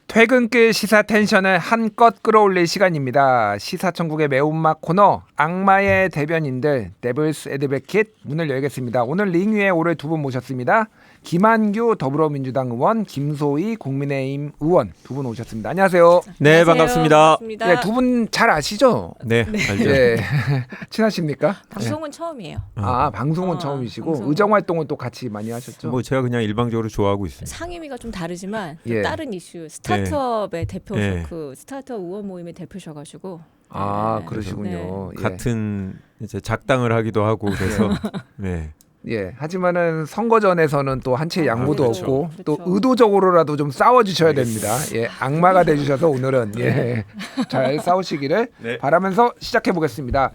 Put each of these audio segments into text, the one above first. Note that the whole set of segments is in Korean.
퇴근길 시사 텐션을 한껏 끌어올릴 시간입니다. 시사천국의 매운맛 코너 악마의 대변인들 데블스 애드보킷 문을 열겠습니다. 오늘 링 위에 오늘 두 분 모셨습니다. 김한규 더불어민주당 의원, 김소희 국민의힘 의원 두 분 오셨습니다. 안녕하세요. 네, 반갑습니다. 네, 두 분 잘 아시죠? 네, 알죠. 네. 친하십니까? 방송은 처음이에요. 아, 방송은 처음이시고 방송. 의정 활동은 또 같이 많이 하셨죠? 뭐 제가 그냥 일방적으로 좋아하고 있습니다. 상임위가 좀 다르지만 예. 다른 이슈 스타트업의 대표 네. 그 스타트업 의원 모임의 대표셔가지고 아, 네. 그러시군요. 예. 같은 이제 작당을 하기도 하고 그래서 네. 예, 하지만은 선거전에서는 또 한치의 양보도 그렇죠. 없고 또 그렇죠. 의도적으로라도 좀 싸워주셔야 됩니다. 예, 악마가 돼주셔서 오늘은 예, 잘 싸우시기를 네. 바라면서 시작해 보겠습니다.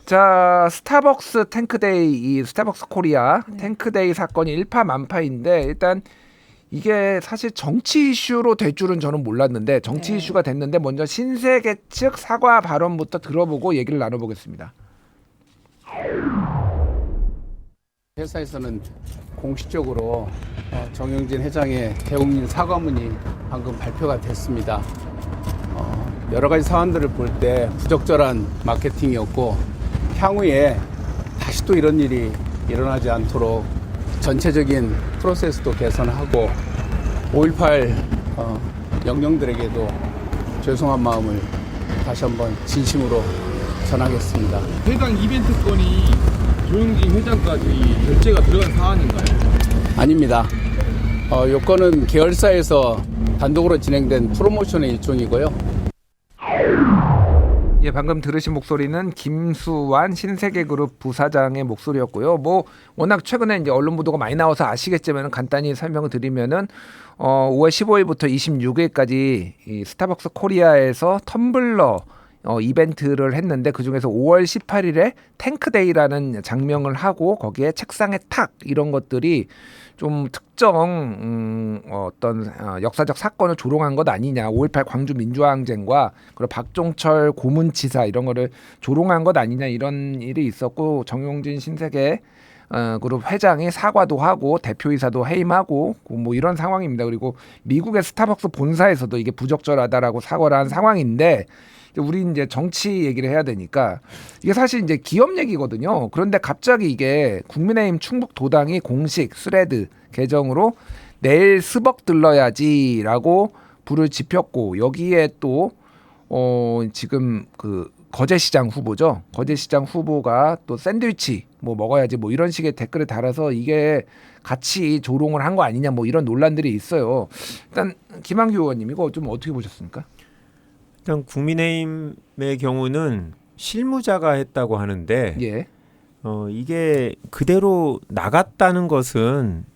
자, 스타벅스 탱크데이, 이 스타벅스 코리아 탱크데이 사건이 일파만파인데 일단 이게 사실 정치 이슈로 될 줄은 저는 몰랐는데 정치 네. 이슈가 됐는데 먼저 신세계 측 사과 발언부터 들어보고 얘기를 나눠보겠습니다. 회사에서는 공식적으로 정영진 회장의 대국민 사과문이 방금 발표가 됐습니다. 여러 가지 사안들을 볼 때 부적절한 마케팅이었고 향후에 다시 또 이런 일이 일어나지 않도록 전체적인 프로세스도 개선하고 5.18 영령들에게도 죄송한 마음을 다시 한번 진심으로 전하겠습니다. 해당 이벤트 건이 조영진 회장까지 결제가 들어간 사안인가요? 아닙니다. 요건은 계열사에서 단독으로 진행된 프로모션의 일종이고요. 예, 방금 들으신 목소리는 김수완 신세계그룹 부사장의 목소리였고요. 뭐 워낙 최근에 이제 언론 보도가 많이 나와서 아시겠지만 간단히 설명을 드리면은 5월 15일부터 26일까지 이 스타벅스 코리아에서 텀블러 이벤트를 했는데 그 중에서 5월 18일에 탱크데이라는 장명을 하고 거기에 책상에 탁 이런 것들이 좀 특정 어떤 역사적 사건을 조롱한 것 아니냐, 5.18 광주 민주화항쟁과 그리고 박종철 고문치사 이런 거를 조롱한 것 아니냐 이런 일이 있었고 정용진 신세계 그룹 회장이 사과도 하고 대표이사도 해임하고 뭐 이런 상황입니다. 그리고 미국의 스타벅스 본사에서도 이게 부적절하다라고 사과를 한 상황인데 우리 이제 정치 얘기를 해야 되니까 이게 사실 이제 기업 얘기거든요. 그런데 갑자기 이게 국민의힘 충북도당이 공식 스레드 계정으로 내일 스벅 들러야지라고 불을 지폈고 여기에 또 지금 그 거제시장 후보죠. 거제시장 후보가 또 샌드위치 뭐 먹어야지 뭐 이런 식의 댓글을 달아서 이게 같이 조롱을 한 거 아니냐 뭐 이런 논란들이 있어요. 일단 김한규 의원님 이거 좀 어떻게 보셨습니까? 일단 국민의힘의 경우는 실무자가 했다고 하는데 예. 이게 그대로 나갔다는 것은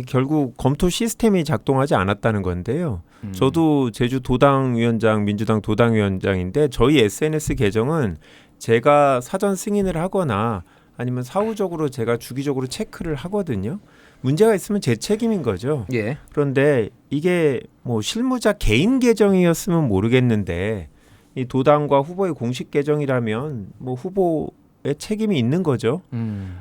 결국 검토 시스템이 작동하지 않았다는 건데요. 저도 제주 도당위원장, 민주당 도당위원장인데 저희 SNS 계정은 제가 사전 승인을 하거나 아니면 사후적으로 제가 주기적으로 체크를 하거든요. 문제가 있으면 제 책임인 거죠. 예. 그런데 이게 뭐 실무자 개인 계정이었으면 모르겠는데 이 도당과 후보의 공식 계정이라면 뭐 후보의 책임이 있는 거죠.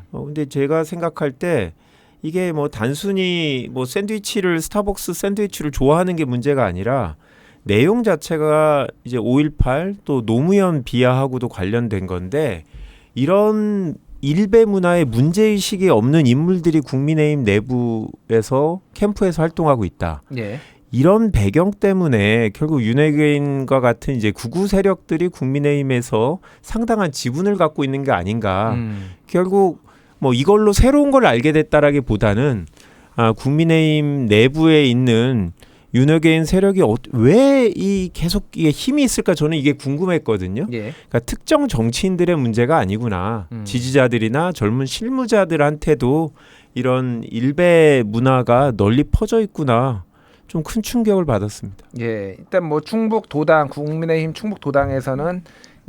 근데 제가 생각할 때 이게 뭐 단순히 뭐 스타벅스 샌드위치를 좋아하는 게 문제가 아니라 내용 자체가 이제 5.18 또 노무현 비하하고도 관련된 건데 이런 일베 문화에 문제의식이 없는 인물들이 국민의힘 내부에서 캠프에서 활동하고 있다. 예. 이런 배경 때문에 결국 윤핵관과 같은 이제 극우 세력들이 국민의힘에서 상당한 지분을 갖고 있는 게 아닌가. 결국 뭐 이걸로 새로운 걸 알게 됐다라기보다는 국민의힘 내부에 있는 윤핵관 세력이 왜 이 계속 이게 힘이 있을까 저는 이게 궁금했거든요. 예. 그러니까 특정 정치인들의 문제가 아니구나. 지지자들이나 젊은 실무자들한테도 이런 일베 문화가 널리 퍼져 있구나. 좀 큰 충격을 받았습니다. 예. 일단 뭐 국민의힘 충북도당에서는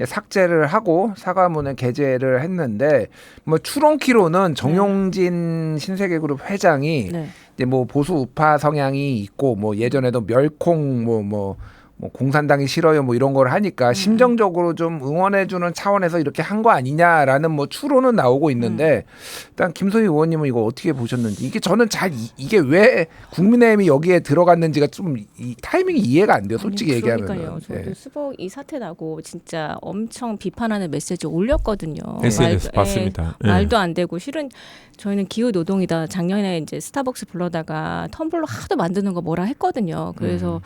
삭제를 하고 사과문을 게재를 했는데 뭐 추론키로는 정용진 신세계그룹 회장이 네. 이제 뭐 보수 우파 성향이 있고 뭐 예전에도 멸콩 뭐 뭐 공산당이 싫어요 뭐 이런 걸 하니까 심정적으로 좀 응원해주는 차원에서 이렇게 한 거 아니냐라는 뭐 추론은 나오고 있는데 일단 김소희 의원님은 이거 어떻게 보셨는지 이게 저는 잘 이게 왜 국민의힘이 여기에 들어갔는지가 좀 이 타이밍이 이해가 안 돼요 솔직히 아니, 얘기하면. 그러니까요. 저도 네. 수복 이 사태 나고 진짜 엄청 비판하는 메시지 올렸거든요. SNS 봤습니다. 예. 말도 안 되고 실은 저희는 기후 노동이다. 작년에 이제 스타벅스 불러다가 텀블러 하도 만드는 거 뭐라 했거든요. 그래서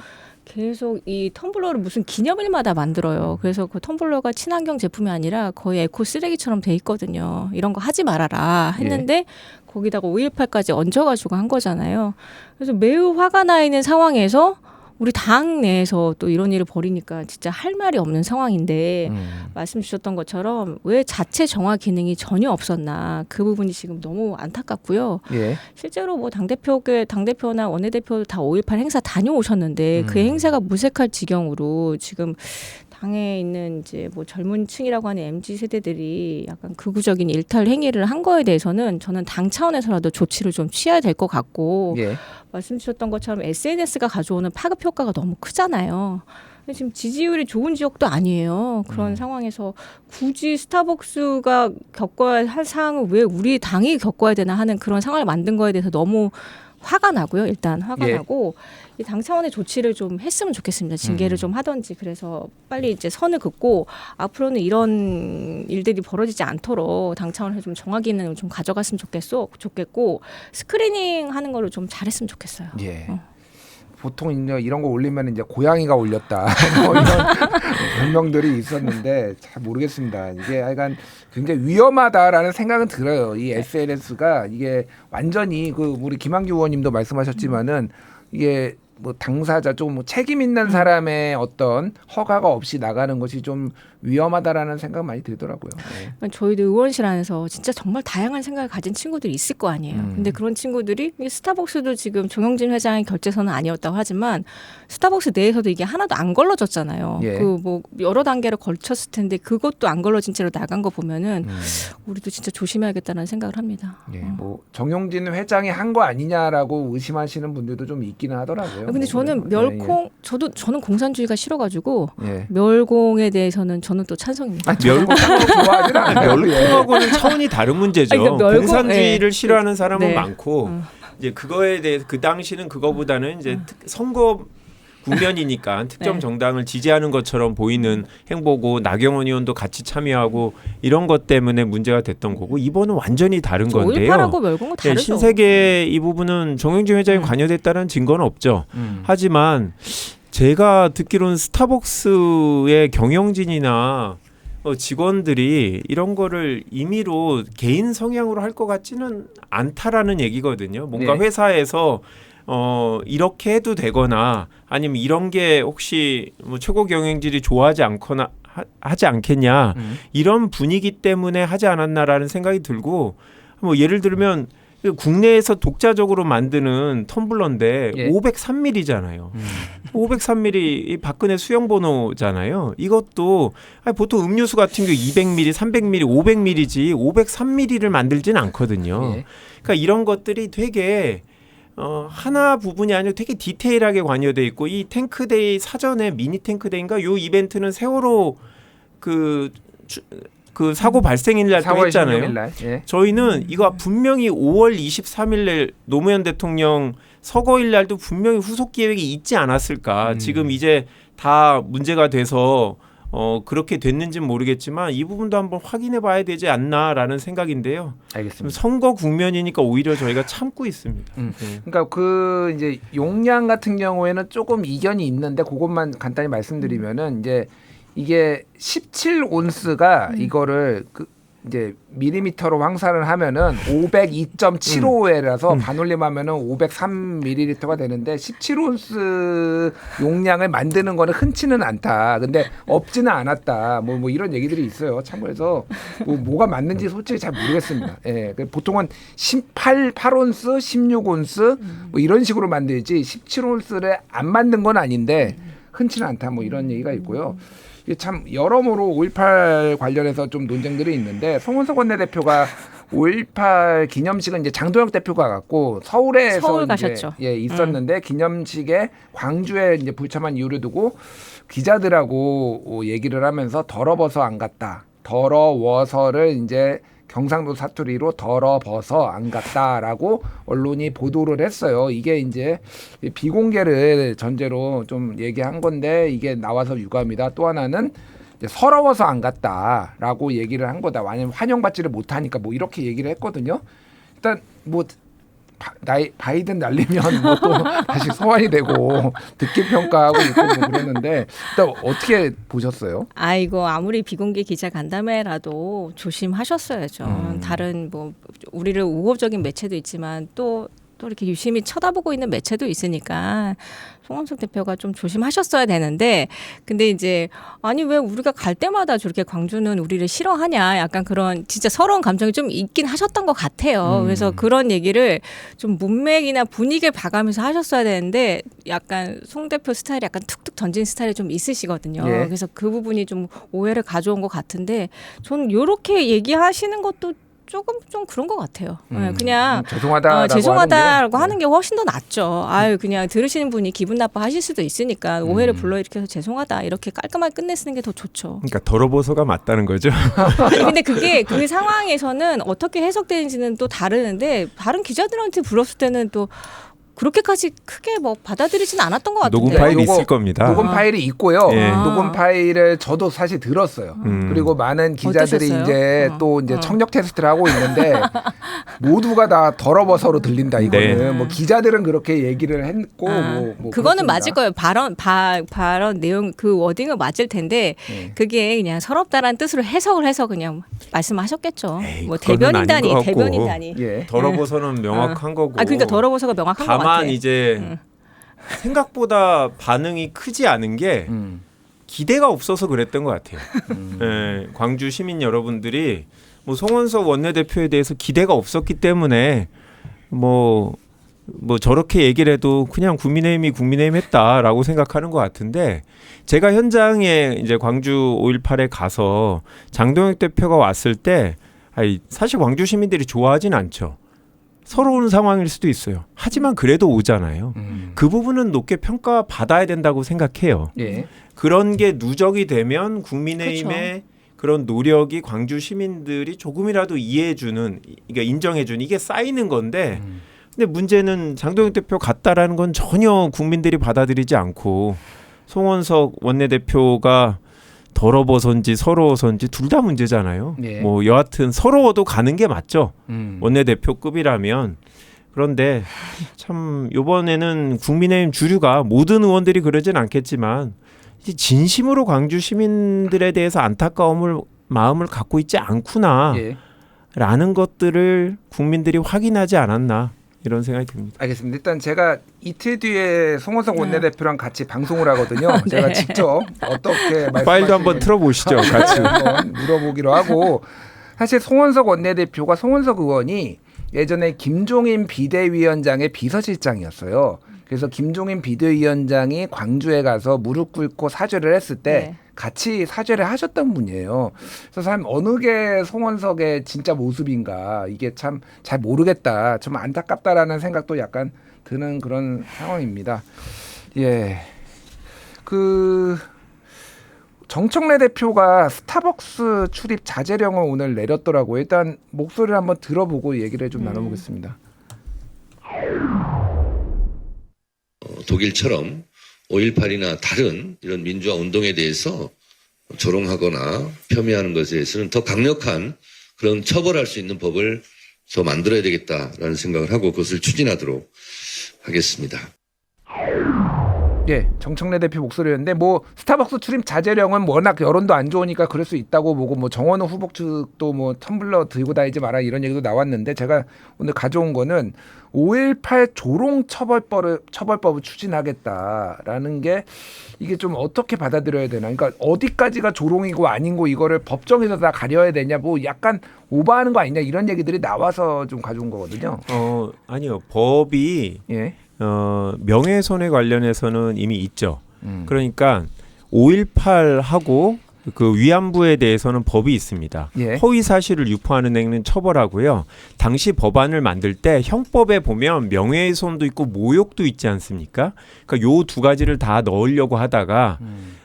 계속 이 텀블러를 무슨 기념일마다 만들어요. 그래서 그 텀블러가 친환경 제품이 아니라 거의 에코 쓰레기처럼 돼 있거든요. 이런 거 하지 말아라 했는데 거기다가 5.18까지 얹어가지고 한 거잖아요. 그래서 매우 화가 나 있는 상황에서 우리 당 내에서 또 이런 일을 벌이니까 진짜 할 말이 없는 상황인데 말씀 주셨던 것처럼 왜 자체 정화 기능이 전혀 없었나 그 부분이 지금 너무 안타깝고요. 예. 실제로 뭐 당대표나 원내대표 다 5.18 행사 다녀오셨는데 그 행사가 무색할 지경으로 지금 당에 있는 이제 뭐 젊은 층이라고 하는 MZ 세대들이 약간 극우적인 일탈 행위를 한 거에 대해서는 저는 당 차원에서라도 조치를 좀 취해야 될 것 같고 예. 말씀 주셨던 것처럼 SNS가 가져오는 파급 효과가 너무 크잖아요. 근데 지금 지지율이 좋은 지역도 아니에요. 그런 상황에서 굳이 스타벅스가 겪어야 할 상황을 왜 우리 당이 겪어야 되나 하는 그런 상황을 만든 거에 대해서 너무 화가 나고요. 일단 화가 예. 나고 이 당 차원의 조치를 좀 했으면 좋겠습니다. 징계를 좀 하던지 그래서 빨리 이제 선을 긋고 앞으로는 이런 일들이 벌어지지 않도록 당 차원에서 좀 정화 기능을 좀 가져갔으면 좋겠고 스크리닝 하는 거를 좀 잘했으면 좋겠어요. 예. 보통 이제 이런 거 올리면 이제 고양이가 올렸다 뭐 이런 변명들이 있었는데 잘 모르겠습니다. 이게 약간 굉장히 위험하다라는 생각은 들어요. 이 SNS가 이게 완전히 그 우리 김한규 의원님도 말씀하셨지만은 이게 뭐 당사자 좀 뭐 책임 있는 사람의 어떤 허가가 없이 나가는 것이 좀 위험하다라는 생각 많이 들더라고요. 네. 그러니까 저희도 의원실 안에서 진짜 정말 다양한 생각을 가진 친구들이 있을 거 아니에요. 근데 그런 친구들이 이 스타벅스도 지금 정영진 회장의 결재서는 아니었다고 하지만 스타벅스 내에서도 이게 하나도 안 걸러졌잖아요. 예. 그 뭐 여러 단계로 걸쳤을 텐데 그것도 안 걸러진 채로 나간 거 보면은 우리도 진짜 조심해야겠다는 생각을 합니다. 예, 뭐 정용진 회장이 한 거 아니냐라고 의심하시는 분들도 좀 있기는 하더라고요. 근데 뭐 저는 그래서. 멸콩 저는 공산주의가 싫어가지고 예. 멸공에 대해서는 저는 또 찬성입니다. 아, 멸공 좋아하진 않아요. 멸콩하고는 차원이 다른 문제죠. 아니, 그러니까 멸공- 공산주의를 네. 싫어하는 사람은 네. 많고 이제 그거에 대해서 그 당시는 그거보다는 이제 선거 국면이니까 특정 네. 정당을 지지하는 것처럼 보이는 행보고 나경원 의원도 같이 참여하고 이런 것 때문에 문제가 됐던 거고 이번은 완전히 다른 건데요. 5.18하고 멸공은 예, 다르죠. 신세계 이 부분은 정영진 회장이 관여됐다는 증거는 없죠. 하지만 제가 듣기로는 스타벅스의 경영진이나 직원들이 이런 거를 임의로 개인 성향으로 할 것 같지는 않다라는 얘기거든요. 뭔가 네. 회사에서 이렇게 해도 되거나 아니면 이런 게 혹시 뭐 최고 경영진이 좋아하지 않거나 하지 않겠냐 이런 분위기 때문에 하지 않았나라는 생각이 들고 뭐 예를 들면 국내에서 독자적으로 만드는 텀블러인데 예. 503ml잖아요. 503ml 박근혜 수영 번호잖아요. 이것도 아니, 보통 음료수 같은 경우 200ml, 300ml, 500ml지 503ml를 만들진 않거든요. 예. 그러니까 이런 것들이 되게 하나 부분이 아니라 되게 디테일하게 관여돼 있고 이 탱크데이 사전에 미니 탱크데이인가 요 이벤트는 세월호 그 사고 발생일 날 또 4월 했잖아요. 16일 날. 예. 저희는 이거 분명히 5월 23일 날 노무현 대통령 서거일 날도 분명히 후속 기획이 있지 않았을까. 지금 이제 다 문제가 돼서 그렇게 됐는지는 모르겠지만 이 부분도 한번 확인해 봐야 되지 않나라는 생각인데요. 알겠습니다. 선거 국면이니까 오히려 저희가 참고 있습니다. 그러니까 그 이제 용량 같은 경우에는 조금 이견이 있는데 그것만 간단히 말씀드리면은 이제 이게 17온스가 이거를 이제 밀리미터로 황산을 하면은 502.75회라서 반올림하면은 503ml가 되는데 17온스 용량을 만드는 거는 흔치는 않다. 근데 없지는 않았다. 뭐 이런 얘기들이 있어요. 참고해서 뭐가 맞는지 솔직히 잘 모르겠습니다. 예. 보통은 8온스, 16온스 뭐 이런 식으로 만들지 17온스를 안 만든 건 아닌데 흔치는 않다. 뭐 이런 얘기가 있고요. 이게 참 여러모로 5.18 관련해서 좀 논쟁들이 있는데 송은석 원내대표가 5.18 기념식은 이제 장도영 대표가 갔고 서울에서 서울 이제 가셨죠. 있었는데 기념식에 광주에 이제 불참한 이유를 두고 기자들하고 얘기를 하면서 더러워서 안 갔다. 더러워서를 이제 경상도 사투리로 더러워서 안 갔다라고 언론이 보도를 했어요. 이게 이제 비공개를 전제로 좀 얘기한 건데 이게 나와서 유감이다. 또 하나는 이제 서러워서 안 갔다라고 얘기를 한 거다. 왜냐면 환영받지를 못하니까 뭐 이렇게 얘기를 했거든요. 일단 뭐 바이든 날리면 뭐 또 다시 소환이 되고 듣기 평가하고 있고 뭐 그러는데 일단 어떻게 보셨어요? 아이고 아무리 비공개 기자 간담회라도 조심하셨어야죠. 다른 뭐 우리를 우호적인 매체도 있지만 또 이렇게 유심히 쳐다보고 있는 매체도 있으니까 송원석 대표가 좀 조심하셨어야 되는데 근데 이제 아니 왜 우리가 갈 때마다 저렇게 광주는 우리를 싫어하냐 약간 그런 진짜 서러운 감정이 좀 있긴 하셨던 것 같아요. 그래서 그런 얘기를 좀 문맥이나 분위기를 봐가면서 하셨어야 되는데 약간 송 대표 스타일이 약간 툭툭 던진 스타일이 좀 있으시거든요. 예. 그래서 그 부분이 좀 오해를 가져온 것 같은데 저는 이렇게 얘기하시는 것도 조금 좀 그런 것 같아요. 그냥 죄송하다라고 하는 게 훨씬 더 낫죠. 아유 그냥 들으시는 분이 기분 나빠하실 수도 있으니까 오해를 불러일으켜서 죄송하다 이렇게 깔끔하게 끝내쓰는 게 더 좋죠. 그러니까 더러워서가 맞다는 거죠. 아니, 근데 그게 그 상황에서는 어떻게 해석되는지는 또 다르는데 다른 기자들한테 불렀을 때는 또 그렇게까지 크게 뭐 받아들이진 않았던 것 같은데. 녹음 파일이 요거 있을 겁니다. 녹음 파일이 있고요. 예. 녹음 파일을 저도 사실 들었어요. 그리고 많은 기자들이 어떠셨어요? 이제 또 이제 청력 테스트를 하고 있는데 모두가 다 더러워서로 들린다 이거는 네. 뭐 기자들은 그렇게 얘기를 했고 뭐 그거는 그렇습니다. 맞을 거예요. 발언 내용 그 워딩은 맞을 텐데 그게 그냥 서럽다라는 뜻으로 해석을 해서 그냥 말씀하셨겠죠. 에이, 뭐 그거는 아닌 것 같고. 대변인단이. 예. 더러워서는 명확한 거고. 아 그러니까 더러워서가 명확한 것 같아. 다만 이제 생각보다 반응이 크지 않은 게 기대가 없어서 그랬던 것 같아요. 예, 광주 시민 여러분들이 뭐 송원석 원내대표에 대해서 기대가 없었기 때문에 뭐 저렇게 얘기를 해도 그냥 국민의힘이 국민의힘 했다라고 생각하는 것 같은데 제가 현장에 이제 광주 5.18에 가서 장동혁 대표가 왔을 때 사실 광주 시민들이 좋아하진 않죠. 서러운 상황일 수도 있어요. 하지만 그래도 오잖아요. 그 부분은 높게 평가받아야 된다고 생각해요. 예. 그런 게 누적이 되면 국민의힘의 그런 노력이 광주 시민들이 조금이라도 이해해주는, 그러니까 인정해주는 이게 쌓이는 건데 근데 문제는 장동혁 대표 갔다라는 건 전혀 국민들이 받아들이지 않고 송원석 원내대표가 더러워서인지 서러워서인지 둘 다 문제잖아요. 네. 뭐 여하튼 서러워도 가는 게 맞죠. 원내대표급이라면. 그런데 참 이번에는 국민의힘 주류가 모든 의원들이 그러진 않겠지만 이제 진심으로 광주 시민들에 대해서 마음을 갖고 있지 않구나 예. 라는 것들을 국민들이 확인하지 않았나 이런 생각이 듭니다. 알겠습니다. 일단 제가 이틀 뒤에 송원석 원내대표랑 같이 방송을 하거든요. 제가 직접 어떻게 파일도 한번 틀어보시죠. 같이. 한번 물어보기로 하고 사실 송원석 원내대표가 송원석 의원이 예전에 김종인 비대위원장의 비서실장이었어요. 그래서 김종인 비대위원장이 광주에 가서 무릎 꿇고 사죄를 했을 때 같이 사죄를 하셨던 분이에요. 그래서 참 어느 게 송원석의 진짜 모습인가 이게 참 잘 모르겠다. 좀 안타깝다라는 생각도 약간 드는 그런 상황입니다. 예. 정청래 대표가 스타벅스 출입 자제령을 오늘 내렸더라고요. 일단 목소리를 한번 들어보고 얘기를 좀 나눠보겠습니다. 독일처럼 5.18이나 다른 이런 민주화 운동에 대해서 조롱하거나 폄훼하는 것에 대해서는 더 강력한 그런 처벌할 수 있는 법을 더 만들어야 되겠다라는 생각을 하고 그것을 추진하도록 하겠습니다. 예, 정청래 대표 목소리였는데 뭐 스타벅스 출입 자제령은 워낙 여론도 안 좋으니까 그럴 수 있다고 보고 뭐 정원호 후보 측도 뭐 텀블러 들고 다니지 마라 이런 얘기도 나왔는데 제가 오늘 가져온 거는 5.18 조롱 처벌법을 추진하겠다라는 게 이게 좀 어떻게 받아들여야 되나? 그러니까 어디까지가 조롱이고 아닌고 이거를 법정에서 다 가려야 되냐? 뭐 약간 오버하는 거 아니냐 이런 얘기들이 나와서 좀 가져온 거거든요. 아니요. 법이 예. 명예훼손에 관련해서는 이미 있죠. 그러니까 5.18하고 그 위안부에 대해서는 법이 있습니다. 예. 허위 사실을 유포하는 행위는 처벌하고요. 당시 법안을 만들 때 형법에 보면 명예훼손도 있고 모욕도 있지 않습니까? 그러니까 요 두 가지를 다 넣으려고 하다가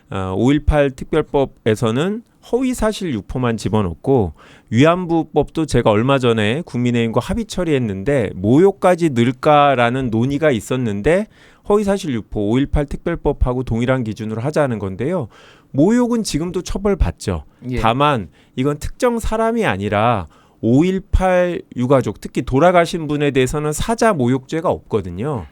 5.18 특별법에서는 허위 사실 유포만 집어넣고 위안부법도 제가 얼마 전에 국민의힘과 합의 처리했는데 모욕까지 넣을까라는 논의가 있었는데 허위사실 유포 5.18 특별법하고 동일한 기준으로 하자는 건데요. 모욕은 지금도 처벌받죠. 예. 다만 이건 특정 사람이 아니라 5.18 유가족, 특히 돌아가신 분에 대해서는 사자 모욕죄가 없거든요.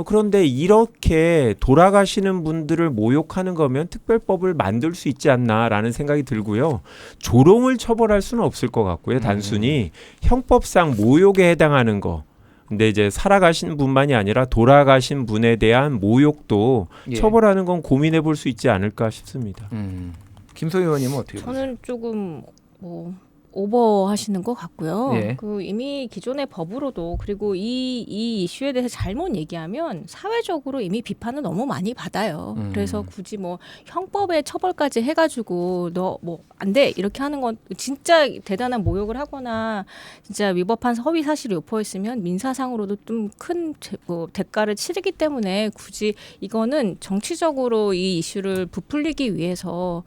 그런데 이렇게 돌아가시는 분들을 모욕하는 거면 특별법을 만들 수 있지 않나라는 생각이 들고요. 조롱을 처벌할 수는 없을 것 같고요. 단순히 형법상 모욕에 해당하는 거. 근데 이제 살아가신 분만이 아니라 돌아가신 분에 대한 모욕도 예. 처벌하는 건 고민해 볼 수 있지 않을까 싶습니다. 김소희 의원님은 어떻게 보세요? 저는 조금 뭐 오버하시는 것 같고요. 예. 그 이미 기존의 법으로도 그리고 이 이슈에 대해서 잘못 얘기하면 사회적으로 이미 비판을 너무 많이 받아요. 그래서 굳이 뭐 형법의 처벌까지 해가지고 너 뭐 안 돼 이렇게 하는 건 진짜 대단한 모욕을 하거나 진짜 위법한 허위 사실을 유포했으면 민사상으로도 좀 큰 대가를 치르기 때문에 굳이 이거는 정치적으로 이 이슈를 부풀리기 위해서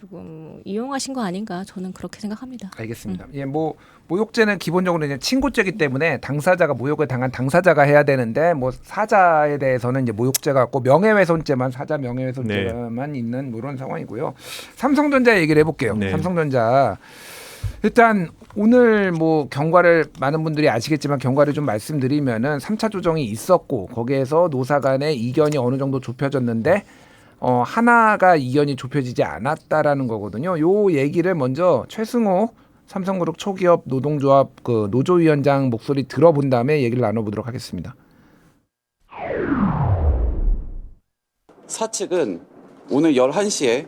조금 이용하신 거 아닌가 저는 그렇게 생각합니다. 알겠습니다. 예, 뭐 모욕죄는 기본적으로 이제 친고죄이기 때문에 당사자가 모욕을 당한 당사자가 해야 되는데 뭐 사자에 대해서는 이제 모욕죄가 없고 명예훼손죄만 사자 명예훼손죄만 있는 이런 상황이고요. 삼성전자 얘기를 해볼게요. 네. 삼성전자 일단 오늘 뭐 경과를 많은 분들이 아시겠지만 경과를 좀 말씀드리면은 3차 조정이 있었고 거기에서 노사 간의 이견이 어느 정도 좁혀졌는데 하나가 이견이 좁혀지지 않았다라는 거거든요. 요 얘기를 먼저 최승호 삼성그룹 초기업 노동조합 그 노조위원장 목소리 들어본 다음에 얘기를 나눠보도록 하겠습니다. 사측은 오늘 11시에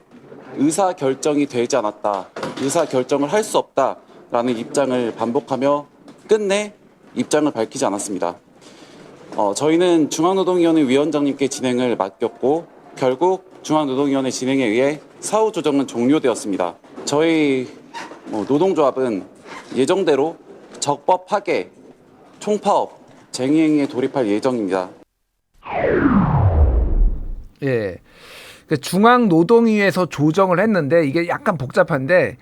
의사결정이 되지 않았다. 의사결정을 할 수 없다라는 입장을 반복하며 끝내 입장을 밝히지 않았습니다. 저희는 중앙노동위원회 위원장님께 진행을 맡겼고 결국 중앙노동위원회 진행에 의해 사후 조정은 종료되었습니다. 저희 노동조합은 예정대로 적법 파괴, 총파업, 쟁의행위에 돌입할 예정입니다. 예, 중앙노동위에서 조정을 했는데 이게 약간 복잡한데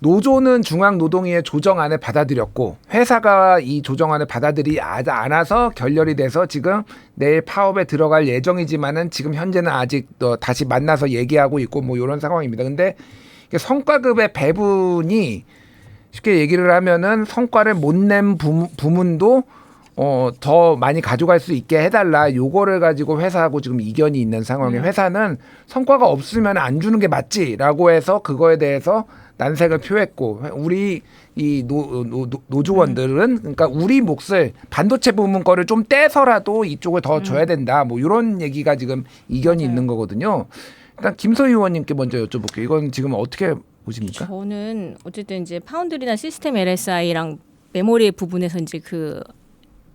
노조는 중앙노동위의 조정안을 받아들였고 회사가 이 조정안을 받아들이지 않아서 결렬이 돼서 지금 내일 파업에 들어갈 예정이지만은 지금 현재는 아직 다시 만나서 얘기하고 있고 뭐 이런 상황입니다. 근데 성과급의 배분이 쉽게 얘기를 하면은 성과를 못 낸 부문도 더 많이 가져갈 수 있게 해달라. 요거를 가지고 회사하고 지금 이견이 있는 상황에 회사는 성과가 없으면 안 주는 게 맞지라고 해서 그거에 대해서 난색을 표했고 우리 이 노조원들은 그러니까 우리 몫을 반도체 부문 거를 좀 떼서라도 이쪽을 더 줘야 된다. 뭐 이런 얘기가 지금 이견이 맞아요. 있는 거거든요. 일단 김소희 의원님께 먼저 여쭤볼게요. 이건 지금 어떻게 보십니까? 저는 어쨌든 이제 파운드리나 시스템 LSI랑 메모리 부분에서 이제 그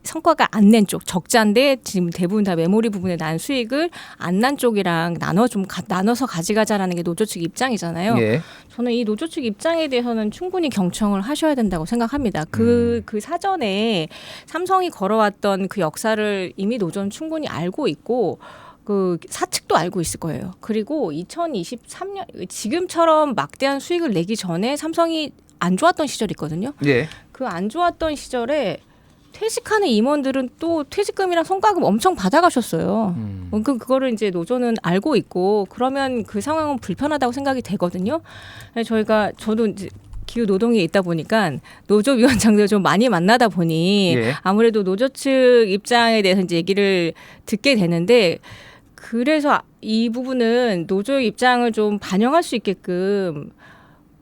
성과가 안 낸 쪽 적자인데 지금 대부분 다 메모리 부분에 난 수익을 안 난 쪽이랑 나눠서 가져가자라는 게 노조 측 입장이잖아요. 예. 저는 이 노조 측 입장에 대해서는 충분히 경청을 하셔야 된다고 생각합니다. 그 사전에 삼성이 걸어왔던 그 역사를 이미 노조는 충분히 알고 있고 그 사측도 알고 있을 거예요. 그리고 2023년 지금처럼 막대한 수익을 내기 전에 삼성이 안 좋았던 시절이 있거든요. 예. 그 안 좋았던 시절에 퇴직하는 임원들은 또 퇴직금이랑 성과금 엄청 받아가셨어요. 그거를 이제 노조는 알고 있고 그러면 그 상황은 불편하다고 생각이 되거든요. 저도 이제 기후 노동에 있다 보니까 노조 위원장들 좀 많이 만나다 보니 예. 아무래도 노조 측 입장에 대해서 이제 얘기를 듣게 되는데 그래서 이 부분은 노조의 입장을 좀 반영할 수 있게끔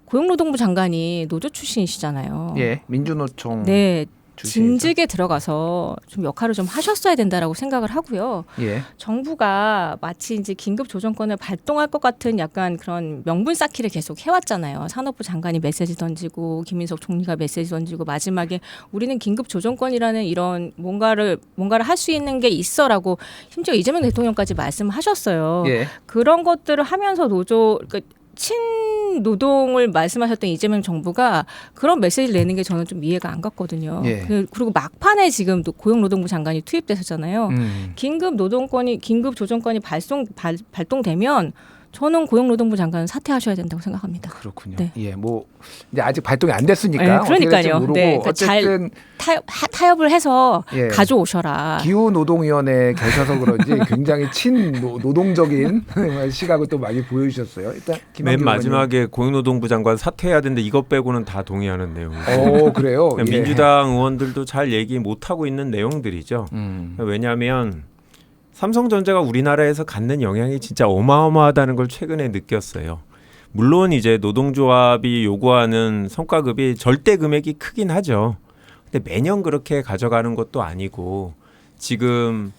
고용노동부 장관이 노조 출신이시잖아요. 예. 민주노총. 네. 출신이죠. 진즉에 들어가서 좀 역할을 좀 하셨어야 된다라고 생각을 하고요. 예. 정부가 마치 이제 긴급 조정권을 발동할 것 같은 약간 그런 명분 쌓기를 계속 해왔잖아요. 산업부 장관이 메시지 던지고 김민석 총리가 메시지 던지고 마지막에 우리는 긴급 조정권이라는 이런 뭔가를 할 수 있는 게 있어라고 심지어 이재명 대통령까지 말씀하셨어요. 예. 그런 것들을 하면서 노조 그러니까 친노동을 말씀하셨던 이재명 정부가 그런 메시지를 내는 게 저는 좀 이해가 안 갔거든요. 예. 그리고 막판에 지금 또 고용노동부 장관이 투입됐었잖아요. 긴급 조정권이 발동되면 저는 고용노동부 장관은 사퇴하셔야 된다고 생각합니다. 그렇군요. 네. 예, 뭐 이제 아직 발동이 안 됐으니까 네, 어떻게 될지 그러니까요. 모르고 네, 그러니까 어쨌든 타협을 해서 예. 가져오셔라. 기후노동위원회에 계셔서 그런지 굉장히 친노동적인 시각을 또 많이 보여주셨어요. 일단 맨 김한길 마지막에 고용노동부 장관 사퇴해야 되는데 이것 빼고는 다 동의하는 내용이죠. 의원님. 그래요. 예. 민주당 의원들도 잘 얘기 못 하고 있는 내용들이죠. 왜냐하면 삼성전자가 우리나라에서 갖는 영향이 진짜 어마어마하다는 걸 최근에 느꼈어요. 물론 이제 노동조합이 요구하는 성과급이 절대 금액이 크긴 하죠. 근데 매년 그렇게 가져가는 것도 아니고 지금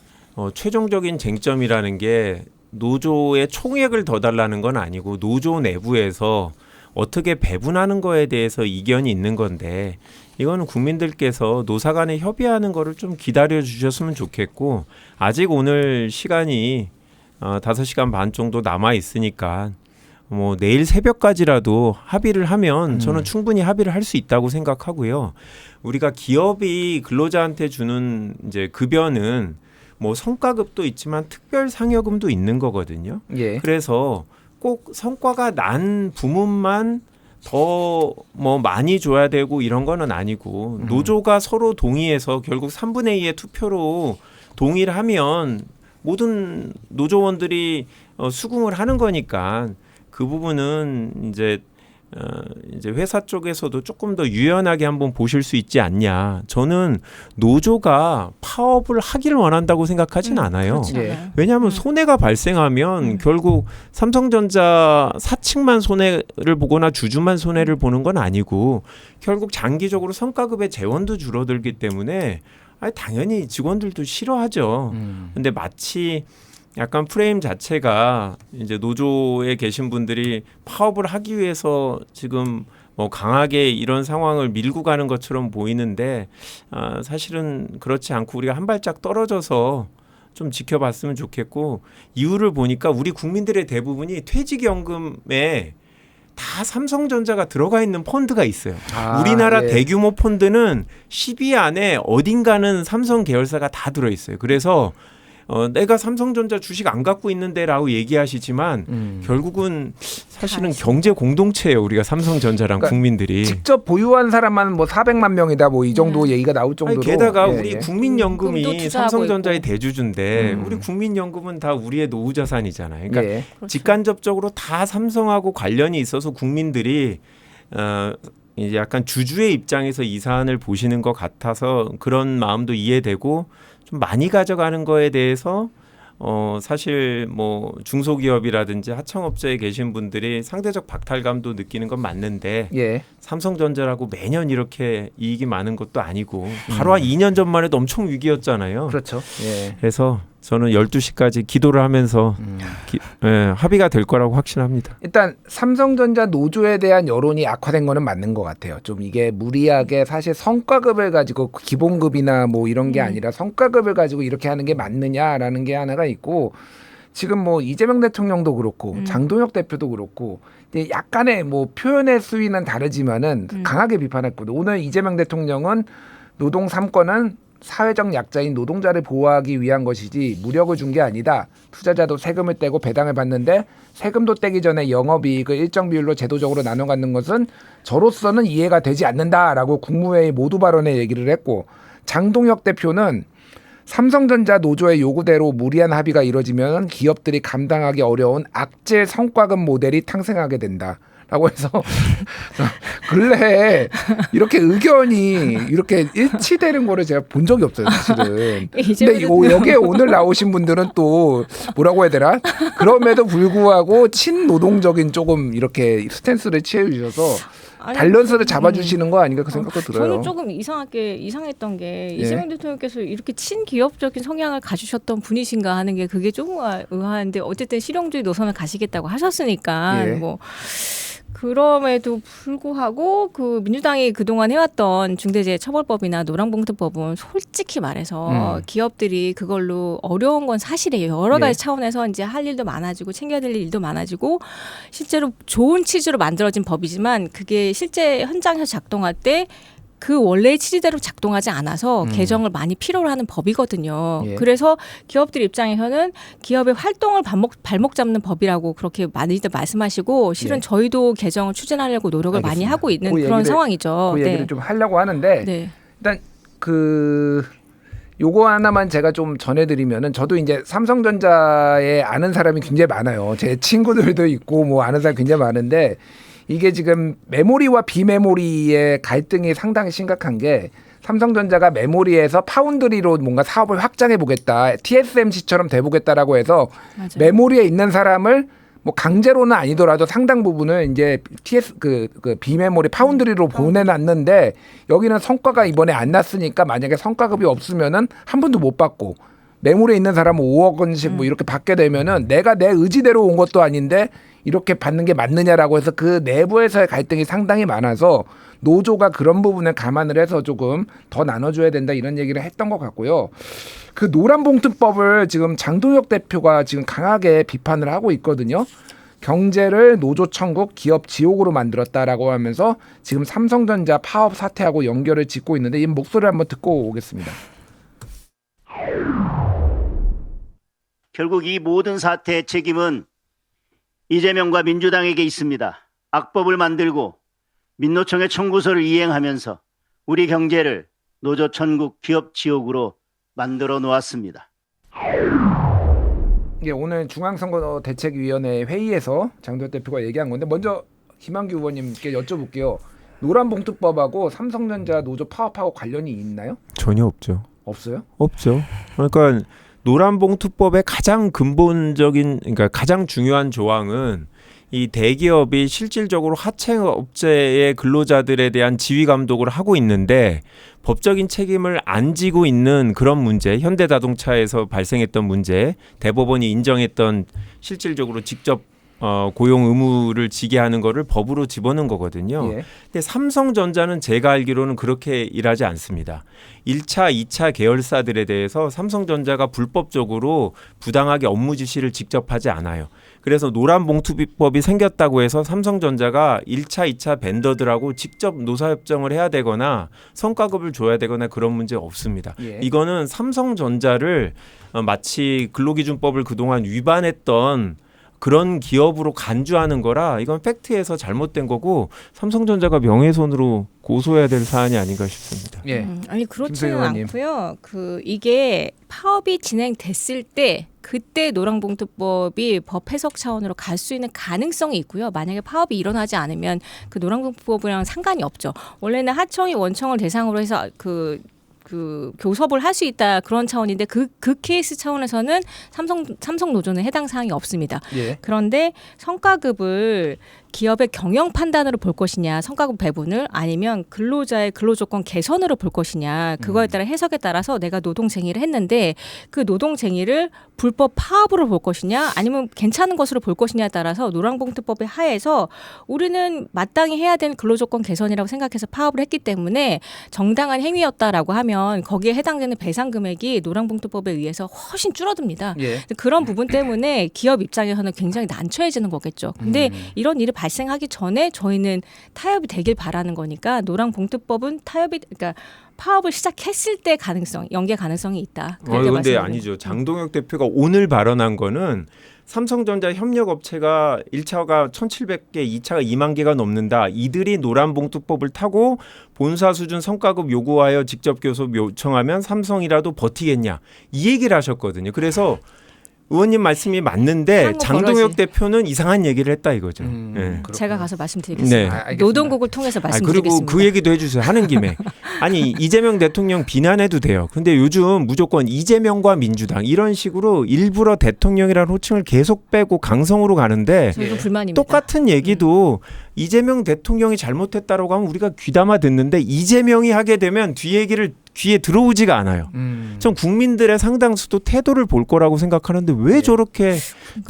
최종적인 쟁점이라는 게 노조의 총액을 더 달라는 건 아니고 노조 내부에서 어떻게 배분하는 거에 대해서 이견이 있는 건데 이거는 국민들께서 노사 간에 협의하는 거를 좀 기다려 주셨으면 좋겠고 아직 오늘 시간이 5시간 반 정도 남아 있으니까 뭐 내일 새벽까지라도 합의를 하면 저는 충분히 합의를 할 수 있다고 생각하고요. 우리가 기업이 근로자한테 주는 이제 급여는 뭐 성과급도 있지만 특별 상여금도 있는 거거든요. 예. 그래서 꼭 성과가 난 부문만 더 뭐 많이 줘야 되고 이런 거는 아니고 노조가 서로 동의해서 결국 3분의 2의 투표로 동의를 하면 모든 노조원들이 수긍을 하는 거니까 그 부분은 이제 회사 쪽에서도 조금 더 유연하게 한번 보실 수 있지 않냐. 저는 노조가 파업을 하기를 원한다고 생각하진 않아요. 그렇지 예. 않아요. 왜냐하면 손해가 발생하면 결국 삼성전자 사측만 손해를 보거나 주주만 손해를 보는 건 아니고 결국 장기적으로 성과급의 재원도 줄어들기 때문에 당연히 직원들도 싫어하죠. 근데 마치 약간 프레임 자체가 이제 노조에 계신 분들이 파업을 하기 위해서 지금 뭐 강하게 이런 상황을 밀고 가는 것처럼 보이는데 사실은 그렇지 않고 우리가 한 발짝 떨어져서 좀 지켜봤으면 좋겠고 이유를 보니까 우리 국민들의 대부분이 퇴직연금에 다 삼성전자가 들어가 있는 펀드가 있어요. 우리나라 예. 대규모 펀드는 10위 안에 어딘가는 삼성 계열사가 다 들어있어요. 그래서 내가 삼성전자 주식 안 갖고 있는데라고 얘기하시지만 결국은 사실은 경제 공동체예요. 우리가 삼성전자랑 그러니까 국민들이. 직접 보유한 사람만 뭐 400만 명이다 뭐 이 정도 얘기가 나올 정도로. 게다가 예, 우리 예. 국민연금이 금도 투자하고 삼성전자의 있고. 대주주인데 우리 국민연금은 다 우리의 노후 자산이잖아요. 그러니까 예. 직간접적으로 다 삼성하고 관련이 있어서 국민들이 이제 약간 주주의 입장에서 이 사안을 보시는 것 같아서 그런 마음도 이해되고 좀 많이 가져가는 거에 대해서 사실 뭐 중소기업이라든지 하청업체에 계신 분들이 상대적 박탈감도 느끼는 건 맞는데 예. 삼성전자라고 매년 이렇게 이익이 많은 것도 아니고 바로 한 2년 전만 해도 엄청 위기였잖아요. 그렇죠. 예. 그래서 저는 12시까지 기도를 하면서 합의가 될 거라고 확신합니다. 일단 삼성전자 노조에 대한 여론이 악화된 거는 맞는 것 같아요. 좀 이게 무리하게 사실 성과급을 가지고 기본급이나 뭐 이런 게 아니라 성과급을 가지고 이렇게 하는 게 맞느냐라는 게 하나가 있고 지금 뭐 이재명 대통령도 그렇고 장동혁 대표도 그렇고 약간의 뭐 표현의 수위는 다르지만은 강하게 비판했거든요. 오늘 이재명 대통령은 노동 3권은 사회적 약자인 노동자를 보호하기 위한 것이지 무력을 준 게 아니다. 투자자도 세금을 떼고 배당을 받는데 세금도 떼기 전에 영업이익을 일정 비율로 제도적으로 나눠 갖는 것은 저로서는 이해가 되지 않는다라고 국무회의 모두 발언에 얘기를 했고 장동혁 대표는 삼성전자 노조의 요구대로 무리한 합의가 이뤄지면 기업들이 감당하기 어려운 악질 성과급 모델이 탄생하게 된다. 라고 해서 근래에 이렇게 의견이 이렇게 일치되는 거를 제가 본 적이 없어요, 사실은. 근데 여기에 오늘 나오신 분들은 또 뭐라고 해야 되나? 그럼에도 불구하고 친노동적인 조금 이렇게 스탠스를 취해 주셔서 밸런스를 잡아주시는 거 아닌가 그 생각도 들어요. 저는 조금 이상했던 게 이재명 대통령께서 이렇게 친기업적인 성향을 가지셨던 분이신가 하는 게 그게 조금 의아한데 어쨌든 실용주의 노선을 가시겠다고 하셨으니까 예. 뭐 그럼에도 불구하고 그 민주당이 그동안 해왔던 중대재해처벌법이나 노란봉투법은 솔직히 말해서 기업들이 그걸로 어려운 건 사실이에요. 여러 가지 차원에서 이제 할 일도 많아지고 챙겨야 될 일도 많아지고 실제로 좋은 취지로 만들어진 법이지만 그게 실제 현장에서 작동할 때 그 원래의 취지대로 작동하지 않아서 개정을 많이 필요로 하는 법이거든요. 예. 그래서 기업들 입장에서는 기업의 활동을 발목 잡는 법이라고 그렇게 많이들 말씀하시고 실은 예. 저희도 개정을 추진하려고 노력을 많이 알겠습니다. 하고 있는 그 그런 얘기를- 상황이죠. 그 얘기를 좀 하려고 하는데 네. 일단 요거 하나만 제가 좀 전해드리면은 저도 이제 삼성전자에 아는 사람이 굉장히 많아요. 제 친구들도 있고 뭐 아는 사람 굉장히 많은데 이게 지금 메모리와 비메모리의 갈등이 상당히 심각한 게 삼성전자가 메모리에서 파운드리로 뭔가 사업을 확장해 보겠다, TSMC처럼 돼 보겠다라고 해서 맞아요. 메모리에 있는 사람을 뭐 강제로는 아니더라도 상당 부분을 이제 그 비메모리 파운드리로 보내놨는데 여기는 성과가 이번에 안 났으니까 만약에 성과급이 없으면은 한 푼도 못 받고 메모리에 있는 사람은 5억 원씩 뭐 이렇게 받게 되면은 내가 내 의지대로 온 것도 아닌데 이렇게 받는 게 맞느냐라고 해서 그 내부에서의 갈등이 상당히 많아서 노조가 그런 부분을 감안을 해서 조금 더 나눠줘야 된다 이런 얘기를 했던 것 같고요. 그 노란봉투법을 지금 장동혁 대표가 지금 강하게 비판을 하고 있거든요. 경제를 노조 천국, 기업 지옥으로 만들었다라고 하면서 지금 삼성전자 파업 사태하고 연결을 짓고 있는데 이 목소리를 한번 듣고 오겠습니다. 결국 이 모든 사태의 책임은 이재명과 민주당에게 있습니다. 악법을 만들고 민노총의 청구서를 이행하면서 우리 경제를 노조 천국, 기업 지옥으로 만들어 놓았습니다. 이게 오늘 중앙선거대책위원회 회의에서 장도혁 대표가 얘기한 건데 먼저 김한규 의원님께 여쭤볼게요. 노란봉투법하고 삼성전자 노조 파업하고 관련이 있나요? 전혀 없죠. 없어요? 없죠. 그러니까 노란봉투법의 가장 근본적인, 그러니까 가장 중요한 조항은 이 대기업이 실질적으로 하청업체의 근로자들에 대한 지휘 감독을 하고 있는데 법적인 책임을 안 지고 있는 그런 문제, 현대자동차에서 발생했던 문제, 대법원이 인정했던 실질적으로 직접 고용 의무를 지게 하는 거를 법으로 집어넣은 거거든요. 예. 근데 삼성전자는 제가 알기로는 그렇게 일하지 않습니다. 1차, 2차 계열사들에 대해서 삼성전자가 불법적으로 부당하게 업무 지시를 직접 하지 않아요. 그래서 노란봉투법이 생겼다고 해서 삼성전자가 1차, 2차 벤더들하고 직접 노사협정을 해야 되거나 성과급을 줘야 되거나 그런 문제 없습니다. 예. 이거는 삼성전자를 마치 근로기준법을 그동안 위반했던 그런 기업으로 간주하는 거라 이건 팩트에서 잘못된 거고 삼성전자가 명예훼손으로 고소해야 될 사안이 아닌가 싶습니다. 예. 아니 김소희 그렇지는 의원님. 않고요. 이게 파업이 진행됐을 때 그때 노란봉투법이 법 해석 차원으로 갈 수 있는 가능성이 있고요. 만약에 파업이 일어나지 않으면 그 노란봉투법이랑 상관이 없죠. 원래는 하청이 원청을 대상으로 해서 그 교섭을 할 수 있다 그런 차원인데 그 케이스 차원에서는 삼성 노조는 해당 사항이 없습니다. 예. 그런데 성과급을 기업의 경영 판단으로 볼 것이냐, 성과급 배분을 아니면 근로자의 근로조건 개선으로 볼 것이냐, 그거에 따라 해석에 따라서 내가 노동쟁의를 했는데 그 노동쟁의를 불법 파업으로 볼 것이냐, 아니면 괜찮은 것으로 볼 것이냐에 따라서 노란봉투법의 하에서 우리는 마땅히 해야 되는 근로조건 개선이라고 생각해서 파업을 했기 때문에 정당한 행위였다라고 하면 거기에 해당되는 배상 금액이 노란봉투법에 의해서 훨씬 줄어듭니다. 예. 그런 부분 때문에 기업 입장에서는 굉장히 난처해지는 거겠죠. 근데 이런 일이 발생하기 전에 저희는 타협이 되길 바라는 거니까 노란봉투법은 그러니까 파업을 시작했을 때 연계 가능성이 있다. 근데 아니죠. 장동혁 대표가 오늘 발언한 거는 삼성전자 협력업체가 1차가 1,700개, 2차가 2만 개가 넘는다. 이들이 노란봉투법을 타고 본사 수준 성과급 요구하여 직접 교섭 요청하면 삼성이라도 버티겠냐. 이 얘기를 하셨거든요. 그래서 의원님 말씀이 맞는데 장동혁 대표는 이상한 얘기를 했다 이거죠. 네. 제가 가서 말씀드리겠습니다. 네. 알겠습니다. 노동국을 통해서 그리고 말씀드리겠습니다. 그 얘기도 해주세요. 하는 김에. 아니 이재명 대통령 비난해도 돼요. 근데 요즘 무조건 이재명과 민주당 이런 식으로 일부러 대통령이라는 호칭을 계속 빼고 강성으로 가는데 저희도 불만입니다. 똑같은 얘기도 이재명 대통령이 잘못했다라고 하면 우리가 귀담아 듣는데 이재명이 하게 되면 뒤 얘기를 귀에 들어오지가 않아요. 전 국민들의 상당수도 태도를 볼 거라고 생각하는데 왜 저렇게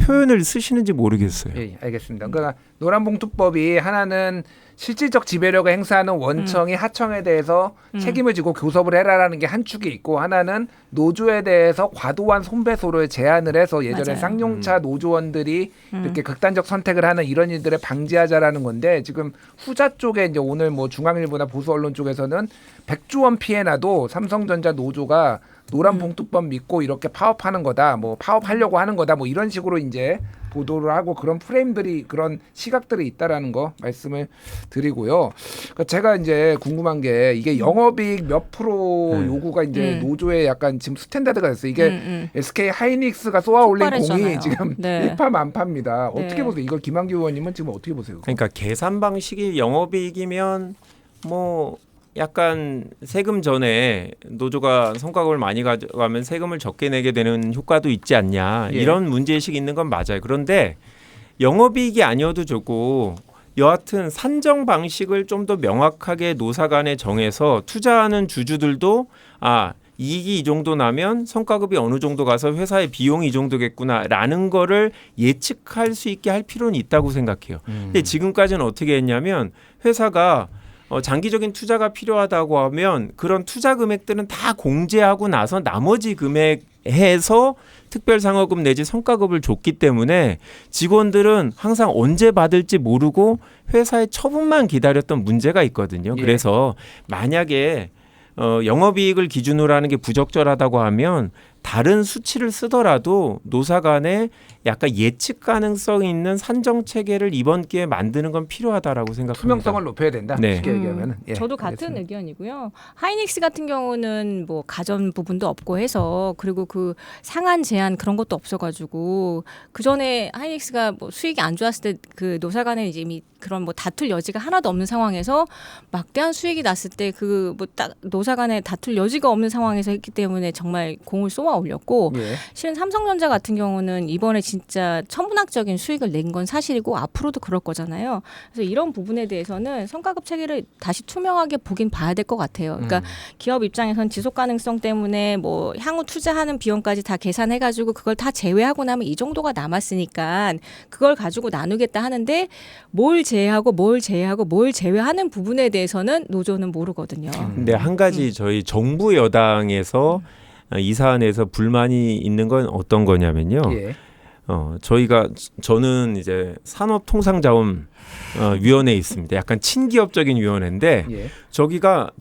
표현을 쓰시는지 모르겠어요. 예, 알겠습니다. 그러니까 노란봉투법이 하나는 실질적 지배력을 행사하는 원청이 하청에 대해서 책임을 지고 교섭을 해라라는 게 한 축이 있고, 하나는 노조에 대해서 과도한 손배소를 제한을 해서 예전에 맞아요. 쌍용차 노조원들이 이렇게 극단적 선택을 하는 이런 일들을 방지하자라는 건데, 지금 후자 쪽에 이제 오늘 뭐 중앙일보나 보수 언론 쪽에서는 100조 원 피해나도 삼성전자 노조가 노란봉투법 믿고 이렇게 파업하는 거다, 뭐 파업하려고 하는 거다, 뭐 이런 식으로 이제 보도를 하고 그런 프레임들이, 그런 시각들이 있다라는 거 말씀을 드리고요. 그러니까 제가 이제 궁금한 게, 이게 영업이익 몇 프로 요구가 이제 노조에 약간 지금 스탠다드가 됐어요. 이게 SK 하이닉스가 쏘아 올린 폭발했잖아요. 공이 지금 네. 일파만파입니다. 어떻게 네. 보세요? 이걸 김한규 의원님은 지금 어떻게 보세요? 그러니까 계산 방식이 영업이익이면 뭐 약간 세금 전에 노조가 성과급을 많이 가져가면 세금을 적게 내게 되는 효과도 있지 않냐, 예. 이런 문제의식이 있는 건 맞아요. 그런데 영업이익이 아니어도 좋고 여하튼 산정 방식을 좀 더 명확하게 노사 간에 정해서 투자하는 주주들도 이익이 이 정도 나면 성과급이 어느 정도 가서 회사의 비용이 이 정도겠구나라는 거를 예측할 수 있게 할 필요는 있다고 생각해요. 근데 지금까지는 어떻게 했냐면, 회사가 장기적인 투자가 필요하다고 하면 그런 투자 금액들은 다 공제하고 나서 나머지 금액에서 특별상여금 내지 성과급을 줬기 때문에 직원들은 항상 언제 받을지 모르고 회사의 처분만 기다렸던 문제가 있거든요. 예. 그래서 만약에 영업이익을 기준으로 하는 게 부적절하다고 하면 다른 수치를 쓰더라도 노사 간에 약간 예측 가능성이 있는 산정 체계를 이번 기회에 만드는 건 필요하다라고 생각합니다. 투명성을 높여야 된다. 네. 쉽게 얘기하면은. 예, 저도 같은 알겠습니다. 의견이고요. 하이닉스 같은 경우는 뭐 가전 부분도 없고 해서, 그리고 그 상한 제한 그런 것도 없어가지고, 그 전에 하이닉스가 뭐 수익이 안 좋았을 때 그 노사 간에 이제 이미 그런 뭐 다툴 여지가 하나도 없는 상황에서 막대한 수익이 났을 때 그 뭐 딱 노사 간에 다툴 여지가 없는 상황에서 했기 때문에 정말 공을 쏘아 올렸고, 예. 실은 삼성전자 같은 경우는 이번에 진짜 천문학적인 수익을 낸 건 사실이고 앞으로도 그럴 거잖아요. 그래서 이런 부분에 대해서는 성과급 체계를 다시 투명하게 보긴 봐야 될 것 같아요. 그러니까 기업 입장에선 지속 가능성 때문에 뭐 향후 투자하는 비용까지 다 계산해가지고 그걸 다 제외하고 나면 이 정도가 남았으니까 그걸 가지고 나누겠다 하는데, 뭘 제외하고 뭘 제외하고 뭘 제외하는 부분에 대해서는 노조는 모르거든요. 근데 한 가지 저희 정부 여당에서 이 사안에서 불만이 있는 건 어떤 거냐면요. 예. 저는 이제 산업통상자원위원회에 있습니다. 약간 친기업적인 위원회인데, 예. 저희가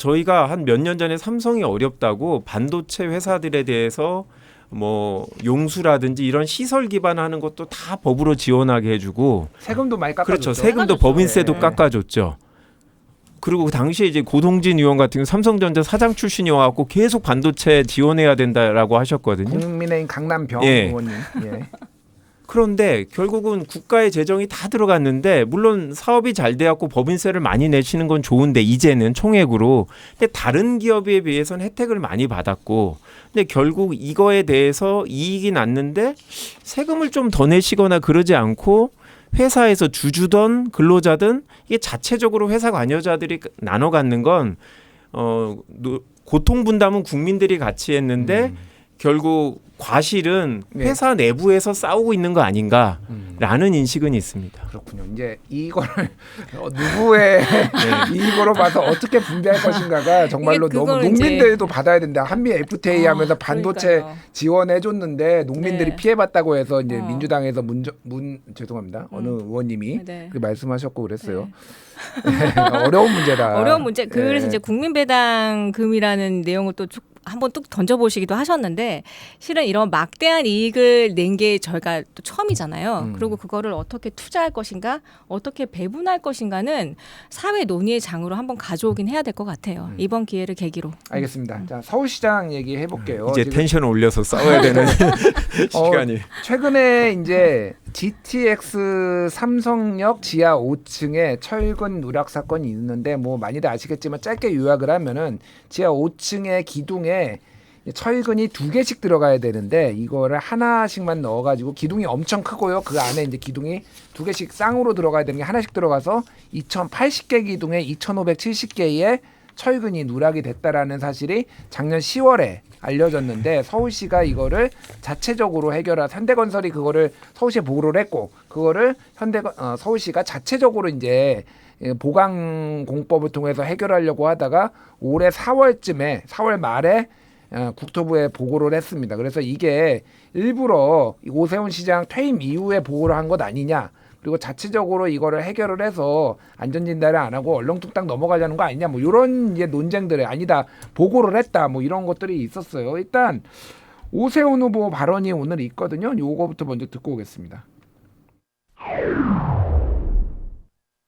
한 몇 년 전에 삼성이 어렵다고 반도체 회사들에 대해서 뭐 용수라든지 이런 시설 기반하는 것도 다 법으로 지원하게 해주고, 세금도 많이 깎아줬죠. 그렇죠. 세금도 깎아줬죠. 법인세도 네. 깎아줬죠. 그리고 그 당시에 이제 고동진 의원 같은 경우 삼성전자 사장 출신이어갖고 계속 반도체 지원해야 된다라고 하셨거든요. 국민의힘 강남병 예. 의원님. 예. 그런데 결국은 국가의 재정이 다 들어갔는데, 물론 사업이 잘 돼갖고 법인세를 많이 내시는 건 좋은데 이제는 총액으로, 근데 다른 기업에 비해서는 혜택을 많이 받았고, 근데 결국 이거에 대해서 이익이 났는데 세금을 좀 더 내시거나 그러지 않고 회사에서 주주든 근로자든 이게 자체적으로 회사 관여자들이 나눠 갖는 건 고통 분담은 국민들이 같이 했는데 결국 과실은 네. 회사 내부에서 싸우고 있는 거 아닌가라는 인식은 있습니다. 그렇군요. 이제 이거를 누구의 이익으로 봐서 어떻게 분배할 것인가가 정말로 이게 너무 그거는 농민들도 받아야 된다. 한미 FTA 하면서 반도체 그러니까요. 해줬는데 농민들이 네. 피해봤다고 해서 이제 어. 민주당에서 죄송합니다. 어느 의원님이 네. 그 말씀하셨고 그랬어요. 어려운 문제다. 어려운 문제. 그래서 예. 이제 국민배당금이라는 내용을 또 한번 뚝 던져보시기도 하셨는데, 실은 이런 막대한 이익을 낸 게 저희가 또 처음이잖아요. 그리고 그거를 어떻게 투자할 것인가, 어떻게 배분할 것인가는 사회 논의의 장으로 한번 가져오긴 해야 될 것 같아요. 이번 기회를 계기로. 알겠습니다. 자, 서울시장 얘기해 볼게요. 이제 텐션을 올려서 싸워야 되는 시간이. 최근에 이제 GTX 삼성역 지하 5층에 철근 누락 사건이 있는데, 뭐 많이들 아시겠지만 짧게 요약을 하면은 지하 5층의 기둥에 철근이 2개씩 들어가야 되는데 이거를 하나씩만 넣어가지고, 기둥이 엄청 크고요. 그 안에 이제 기둥이 2개씩 쌍으로 들어가야 되는 게 하나씩 들어가서 2,080개 기둥에 2,570개의 철근이 누락이 됐다라는 사실이 작년 10월에 알려졌는데 서울시가 이거를 자체적으로 현대건설이 그거를 서울시에 보고를 했고 그거를 서울시가 자체적으로 이제 보강공법을 통해서 해결하려고 하다가 올해 4월 말에 국토부에 보고를 했습니다. 그래서 이게 일부러 오세훈 시장 퇴임 이후에 보고를 한 것 아니냐. 그리고 자체적으로 이거를 해결을 해서 안전진단을 안 하고 얼렁뚱땅 넘어가자는 거 아니냐. 뭐 이런 이제 논쟁들이 아니다. 보고를 했다. 뭐 이런 것들이 있었어요. 일단 오세훈 후보 발언이 오늘 있거든요. 요거부터 먼저 듣고 오겠습니다.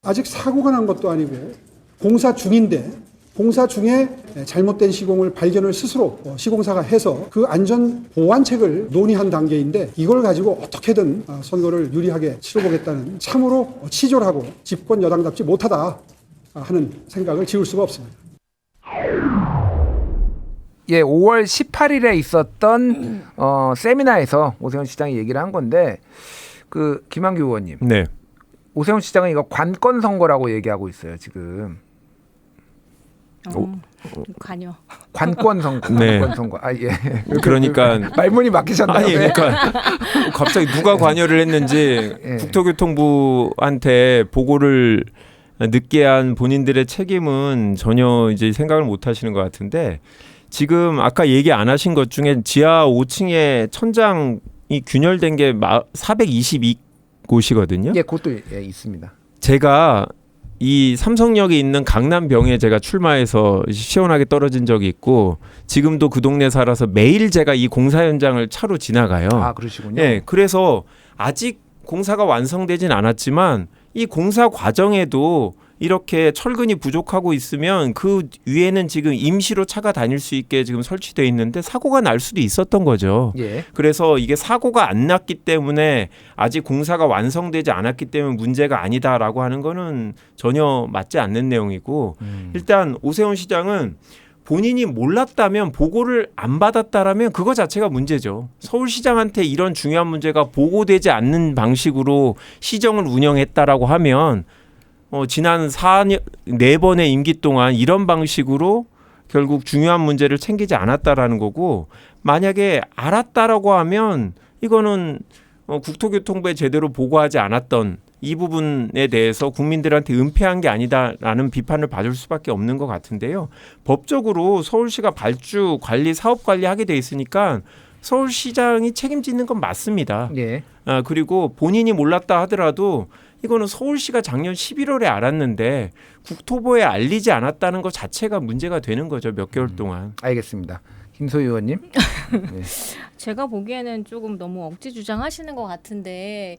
아직 사고가 난 것도 아니고 공사 중인데 공사 중에 잘못된 시공을 발견을 스스로 시공사가 해서 그 안전 보완책을 논의한 단계인데 이걸 가지고 어떻게든 선거를 유리하게 치러보겠다는 참으로 치졸하고 집권 여당답지 못하다 하는 생각을 지울 수가 없습니다. 예, 5월 18일에 있었던 세미나에서 오세훈 시장이 얘기를 한 건데 그 김한규 의원님. 네. 오세훈 시장은 이거 관건 선거라고 얘기하고 있어요, 지금. 관여. 관권 선거. 네. 관권 선거. 아 예. 그러니까 말문이 막히셨나요? 아니 그러니까 갑자기 누가 관여를 했는지 예. 국토교통부한테 보고를 늦게 한 본인들의 책임은 전혀 이제 생각을 못 하시는 것 같은데 지금 아까 얘기 안 하신 것 중에 지하 5층에 천장이 균열된 게 422곳이거든요. 예, 그것도 예, 있습니다. 제가 이 삼성역에 있는 강남병에 제가 출마해서 시원하게 떨어진 적이 있고 지금도 그 동네 살아서 매일 제가 이 공사 현장을 차로 지나가요. 아, 그러시군요. 네, 그래서 아직 공사가 완성되진 않았지만 이 공사 과정에도 이렇게 철근이 부족하고 있으면 그 위에는 지금 임시로 차가 다닐 수 있게 지금 설치되어 있는데 사고가 날 수도 있었던 거죠. 예. 그래서 이게 사고가 안 났기 때문에 아직 공사가 완성되지 않았기 때문에 문제가 아니다라고 하는 거는 전혀 맞지 않는 내용이고 일단 오세훈 시장은 본인이 몰랐다면 보고를 안 받았다라면 그거 자체가 문제죠. 서울시장한테 이런 중요한 문제가 보고되지 않는 방식으로 시정을 운영했다라고 하면 지난 4번의 임기 동안 이런 방식으로 결국 중요한 문제를 챙기지 않았다라는 거고 만약에 알았다라고 하면 이거는 국토교통부에 제대로 보고하지 않았던 이 부분에 대해서 국민들한테 은폐한 게 아니다라는 비판을 받을 수밖에 없는 것 같은데요. 법적으로 서울시가 발주 관리 사업 관리하게 돼 있으니까 서울시장이 책임지는 건 맞습니다. 예. 그리고 본인이 몰랐다 하더라도 이거는 서울시가 작년 11월에 알았는데 국토부에 알리지 않았다는 것 자체가 문제가 되는 거죠. 몇 개월 동안. 알겠습니다. 김소희 의원님. 네. 제가 보기에는 조금 너무 억지 주장하시는 것 같은데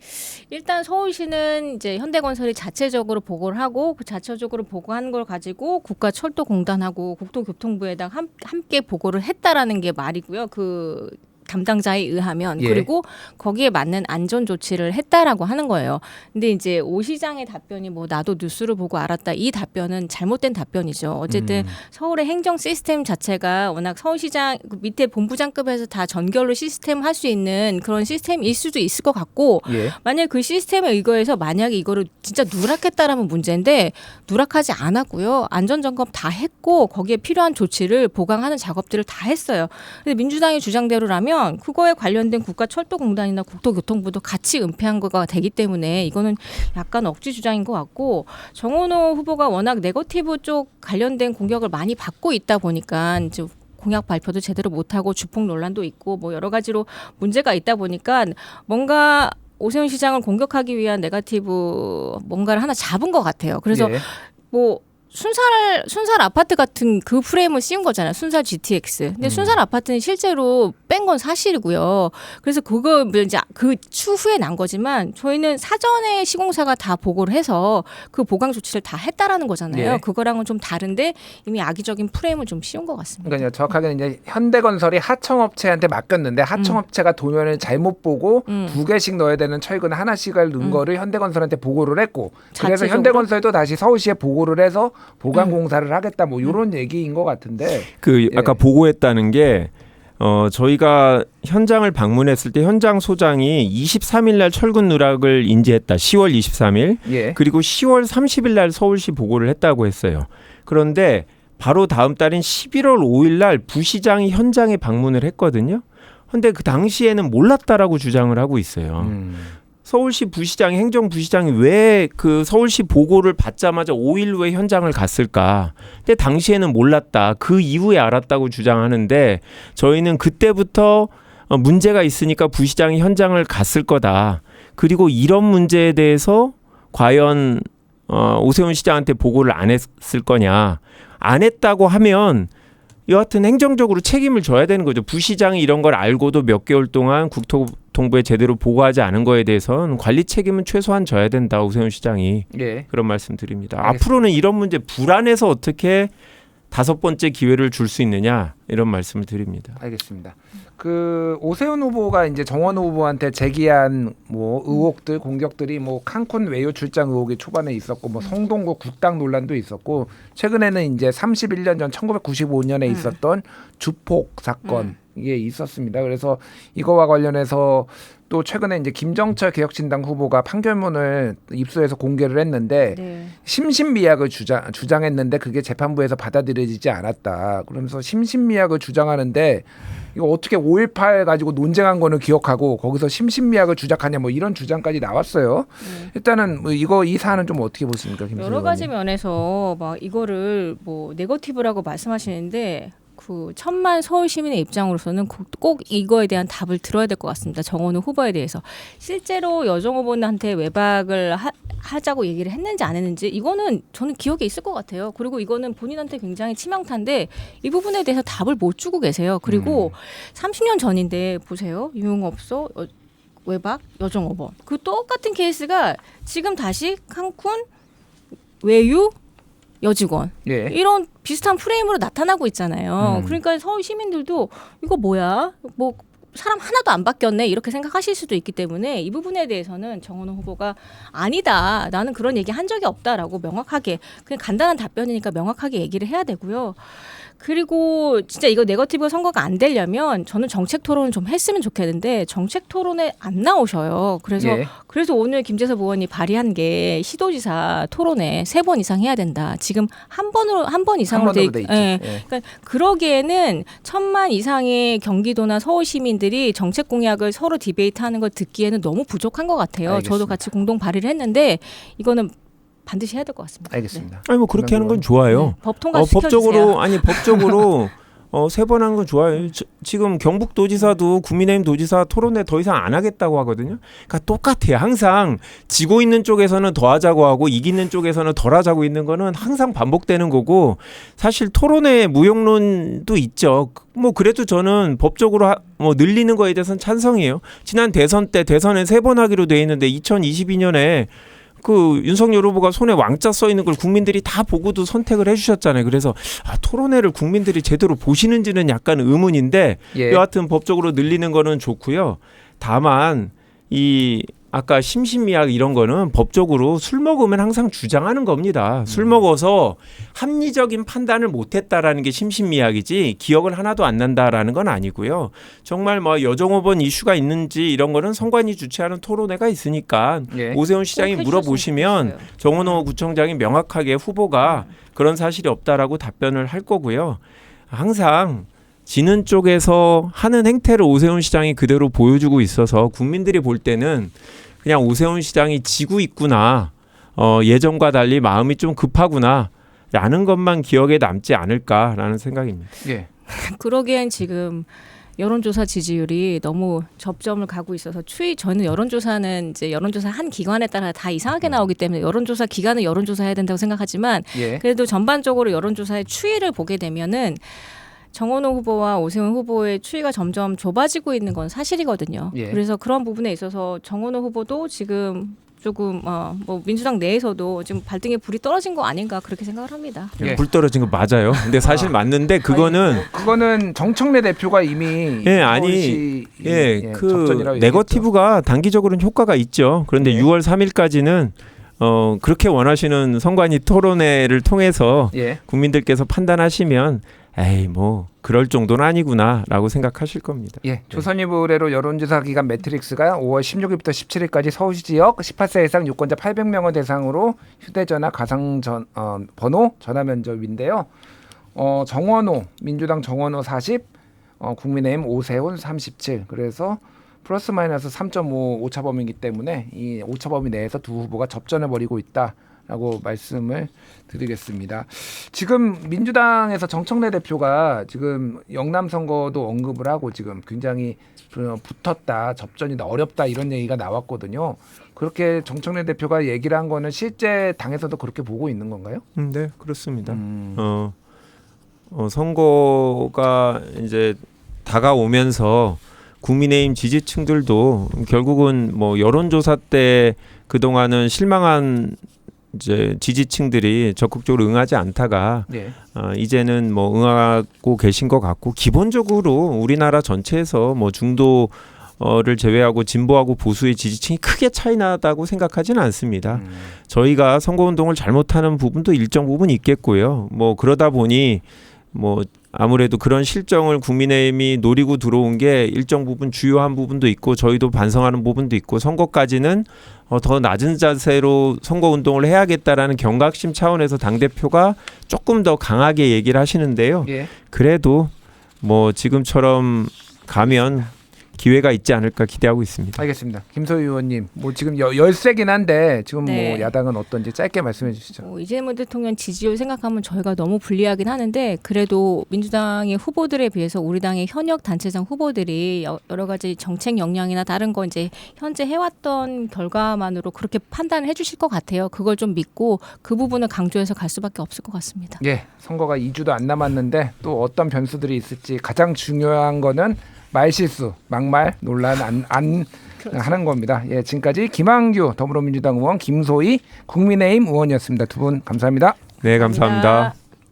일단 서울시는 이제 현대건설이 자체적으로 보고를 하고 그 자체적으로 보고한 걸 가지고 국가철도공단하고 국토교통부에다 함께 보고를 했다라는 게 말이고요. 그 담당자에 의하면 예. 그리고 거기에 맞는 안전 조치를 했다라고 하는 거예요. 근데 이제 오 시장의 답변이 뭐 나도 뉴스를 보고 알았다 이 답변은 잘못된 답변이죠. 어쨌든 서울의 행정 시스템 자체가 워낙 서울시장 밑에 본부장급에서 다 전결로 시스템 할 수 있는 그런 시스템일 수도 있을 것 같고 예. 만약 그 시스템에 의거해서 만약에 이거를 진짜 누락했다라면 문제인데 누락하지 않았고요. 안전점검 다 했고 거기에 필요한 조치를 보강하는 작업들을 다 했어요. 근데 민주당의 주장대로라면 그거에 관련된 국가철도공단이나 국토교통부도 같이 은폐한 거가 되기 때문에 이거는 약간 억지 주장인 것 같고 정원호 후보가 워낙 네거티브 쪽 관련된 공격을 많이 받고 있다 보니까 이제 공약 발표도 제대로 못하고 주폭 논란도 있고 뭐 여러 가지로 문제가 있다 보니까 뭔가 오세훈 시장을 공격하기 위한 네거티브 뭔가를 하나 잡은 것 같아요. 그래서 예. 뭐 순살 아파트 같은 그 프레임을 씌운 거잖아요. 순살 GTX. 근데 순살 아파트는 실제로 뺀 건 사실이고요. 그래서 그거 이제 그 추후에 난 거지만 저희는 사전에 시공사가 다 보고를 해서 그 보강 조치를 다 했다라는 거잖아요. 예. 그거랑은 좀 다른데 이미 악의적인 프레임을 좀 씌운 것 같습니다. 그러니까 정확하게는 이제 현대건설이 하청업체한테 맡겼는데 하청업체가 도면을 잘못 보고 두 개씩 넣어야 되는 철근 하나씩을 넣은 거를 현대건설한테 보고를 했고 그래서 자체적으로? 현대건설도 다시 서울시에 보고를 해서 보강 공사를 하겠다 뭐 이런 얘기인 것 같은데 그 예. 아까 보고했다는 게 저희가 현장을 방문했을 때 현장 소장이 23일 날 철근 누락을 인지했다. 10월 23일. 예. 그리고 10월 30일 날 서울시 보고를 했다고 했어요. 그런데 바로 다음 달인 11월 5일 날 부시장이 현장에 방문을 했거든요. 근데 그 당시에는 몰랐다라고 주장을 하고 있어요. 서울시 부시장이 행정부시장이 왜 그 서울시 보고를 받자마자 5일 후에 현장을 갔을까? 근데 당시에는 몰랐다. 그 이후에 알았다고 주장하는데 저희는 그때부터 문제가 있으니까 부시장이 현장을 갔을 거다. 그리고 이런 문제에 대해서 과연 오세훈 시장한테 보고를 안 했을 거냐? 안 했다고 하면 여하튼 행정적으로 책임을 져야 되는 거죠. 부시장이 이런 걸 알고도 몇 개월 동안 국토통부에 제대로 보고하지 않은 거에 대해서는 관리 책임은 최소한 져야 된다. 오세훈 시장이. 예. 그런 말씀 드립니다. 알겠습니다. 앞으로는 이런 문제 불안해서 어떻게 5번째 기회를 줄 수 있느냐 이런 말씀을 드립니다. 알겠습니다. 그 오세훈 후보가 이제 정원 후보한테 제기한 뭐 의혹들 공격들이 뭐 칸쿤 외유 출장 의혹이 초반에 있었고 뭐 성동구 국당 논란도 있었고 최근에는 이제 31년 전 1995년에 있었던 주폭 사건 이게 있었습니다. 그래서 이거와 관련해서 또 최근에 이제 김정철 개혁신당 후보가 판결문을 입수해서 공개를 했는데 네. 심신미약을 주장했는데 그게 재판부에서 받아들여지지 않았다. 그러면서 심신미약을 주장하는데 이거 어떻게 5.18 가지고 논쟁한 거는 기억하고 거기서 심신미약을 주장하냐 뭐 이런 주장까지 나왔어요. 일단은 뭐 이 사안은 좀 어떻게 보십니까, 김 여러 가지 면에서 막 이거를 뭐 네거티브라고 말씀하시는데 그 천만 서울 시민의 입장으로서는 꼭 이거에 대한 답을 들어야 될 것 같습니다. 정원우 후보에 대해서 실제로 여정 후보한테 외박을 하자고 얘기를 했는지 안 했는지 이거는 저는 기억에 있을 것 같아요. 그리고 이거는 본인한테 굉장히 치명타인데 이 부분에 대해서 답을 못 주고 계세요. 그리고 30년 전인데 보세요. 유흥업소 외박 여정업원 그 똑같은 케이스가 지금 다시 칸쿤 외유 여직원 예. 이런 비슷한 프레임으로 나타나고 있잖아요. 그러니까 서울 시민들도 이거 뭐야? 뭐 사람 하나도 안 바뀌었네 이렇게 생각하실 수도 있기 때문에 이 부분에 대해서는 정원호 후보가 아니다. 나는 그런 얘기 한 적이 없다라고 명확하게 그냥 간단한 답변이니까 명확하게 얘기를 해야 되고요. 그리고 진짜 이거 네거티브 선거가 안 되려면 저는 정책 토론을 좀 했으면 좋겠는데 정책 토론에 안 나오셔요. 그래서 오늘 김재섭 의원이 발의한 게 시도지사 토론에 3번 이상 해야 된다. 지금 한 번 이상으로 돼 있죠. 예. 그러니까 그러기에는 1,000만 이상의 경기도나 서울 시민들이 정책 공약을 서로 디베이트하는 걸 듣기에는 너무 부족한 것 같아요. 알겠습니다. 저도 같이 공동 발의를 했는데 이거는 반드시 해야 될 것 같습니다. 알겠습니다. 아니 뭐 그렇게 하는 건 좋아요. 법 통과 시켜주세요. 법적으로 3번 하는 건 좋아요. 지금 경북도지사도 국민의힘 도지사 토론회 더 이상 안 하겠다고 하거든요. 그러니까 똑같아요. 항상 지고 있는 쪽에서는 더 하자고 하고 이기는 쪽에서는 덜 하자고 있는 거는 항상 반복되는 거고 사실 토론회 무용론도 있죠. 뭐 그래도 저는 법적으로 뭐 늘리는 거에 대해서는 찬성이에요. 지난 대선 때 대선에 3번 하기로 돼 있는데 2022년에 그 윤석열 후보가 손에 왕자 써 있는 걸 국민들이 다 보고도 선택을 해주셨잖아요. 그래서 토론회를 국민들이 제대로 보시는지는 약간 의문인데 여하튼 법적으로 늘리는 거는 좋고요. 다만 이 아까 심신미약 이런 거는 법적으로 술 먹으면 항상 주장하는 겁니다. 술 먹어서 합리적인 판단을 못했다라는 게 심신미약이지 기억을 하나도 안 난다라는 건 아니고요. 정말 뭐 여정업원 이슈가 있는지 이런 거는 선관위 주최하는 토론회가 있으니까 오세훈 시장이 물어보시면 정원호 구청장이 명확하게 후보가 그런 사실이 없다라고 답변을 할 거고요. 항상 지는 쪽에서 하는 행태를 오세훈 시장이 그대로 보여주고 있어서 국민들이 볼 때는 그냥 오세훈 시장이 지고 있구나. 예전과 달리 마음이 좀 급하구나. 라는 것만 기억에 남지 않을까라는 생각입니다. 예. 그러기엔 지금 여론조사 지지율이 너무 접점을 가고 있어서 저는 여론조사는 이제 여론조사 한 기관에 따라 다 이상하게 나오기 때문에 여론조사 기관은 여론조사해야 된다고 생각하지만 그래도 전반적으로 여론조사의 추이를 보게 되면은 정원호 후보와 오세훈 후보의 추이가 점점 좁아지고 있는 건 사실이거든요. 그래서 그런 부분에 있어서 정원호 후보도 지금 조금 뭐 민주당 내에서도 지금 발등에 불이 떨어진 거 아닌가 그렇게 생각을 합니다. 불 떨어진 거 맞아요. 근데 사실 맞는데 그거는 정청래 대표가 이미 그 네거티브가 단기적으로는 효과가 있죠. 그런데 6월 3일까지는 그렇게 원하시는 선관위 토론회를 통해서 국민들께서 판단하시면 에이 뭐 그럴 정도는 아니구나라고 생각하실 겁니다. 조선일보 의뢰로 여론조사 기관 매트릭스가 5월 16일부터 17일까지 서울시 지역 18세 이상 유권자 800명을 대상으로 휴대전화 가상 번호 전화 면접인데요. 정원호 민주당 정원호 40, 국민의힘 오세훈 37. 그래서 플러스 마이너스 3.5 오차범위이기 때문에 이 오차범위 내에서 두 후보가 접전해 버리고 있다라고 말씀을 드리겠습니다. 지금 민주당에서 정청래 대표가 지금 영남 선거도 언급을 하고 지금 굉장히 붙었다, 접전이 어렵다 이런 얘기가 나왔거든요. 그렇게 정청래 대표가 얘기를 한 거는 실제 당에서도 그렇게 보고 있는 건가요? 네, 그렇습니다. 선거가 이제 다가오면서 국민의힘 지지층들도 결국은 뭐 여론조사 때 그동안은 실망한 이제 지지층들이 적극적으로 응하지 않다가 네. 이제는 뭐 응하고 계신 것 같고, 기본적으로 우리나라 전체에서 뭐 중도를 제외하고 진보하고 보수의 지지층이 크게 차이 나다고 생각하지는 않습니다. 저희가 선거운동을 잘못하는 부분도 일정 부분 있겠고요. 뭐 그러다 보니 뭐 아무래도 그런 실정을 국민의힘이 노리고 들어온 게 일정 부분 주요한 부분도 있고, 저희도 반성하는 부분도 있고, 선거까지는 더 낮은 자세로 선거운동을 해야겠다라는 경각심 차원에서 당대표가 조금 더 강하게 얘기를 하시는데요. 예. 그래도 뭐 지금처럼 가면 기회가 있지 않을까 기대하고 있습니다. 알겠습니다. 김소희 의원님, 뭐 지금 열세긴 한데 지금 네. 뭐 야당은 어떤지 짧게 말씀해 주시죠. 이재명 대통령 지지율 생각하면 저희가 너무 불리하긴 하는데, 그래도 민주당의 후보들에 비해서 우리 당의 현역 단체장 후보들이 여러 가지 정책 역량이나 다른 거 이제 현재 해왔던 결과만으로 그렇게 판단을 해주실 것 같아요. 그걸 좀 믿고 그 부분을 강조해서 갈 수밖에 없을 것 같습니다. 예, 선거가 2주도 안 남았는데 또 어떤 변수들이 있을지 가장 중요한 거는 말실수, 막말, 논란 안 하는 겁니다. 예, 지금까지 김한규 더불어민주당 의원, 김소희 국민의힘 의원이었습니다. 두 분 감사합니다. 네, 감사합니다.